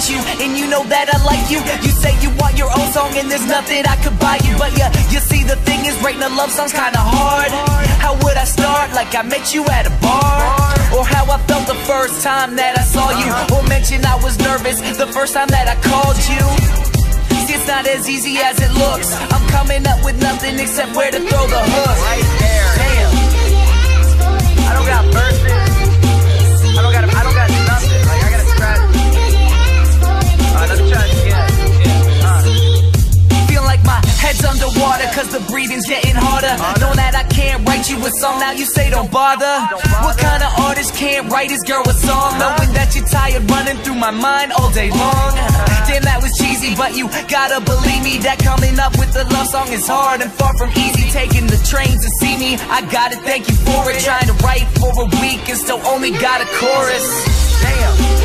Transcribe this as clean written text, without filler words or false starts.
You, and you know that I like you. You say you want your own song and there's nothing I could buy you. But yeah, you see the thing is writing a love song's kinda hard. How would I start? Like I met you at a bar? Or how I felt the first time that I saw you? Or mention I was nervous the first time that I called you? See, it's not as easy as it looks. I'm coming up with nothing except where to throw the hook. Right there. Damn. I don't got verses. I don't got nothing. Like I gotta scratch. Let me try it again. Feel like my head's underwater cause the breathing's getting harder. Know that I can't write you a song, now you say don't bother. What kind of artist can't write his girl a song? Knowing that you're tired running through my mind all day long. Damn, that was cheesy, but you gotta believe me that coming up with a love song is hard and far from easy. Taking the train to see me, I gotta thank you for it. Trying to write for a week and still only got a chorus. Damn.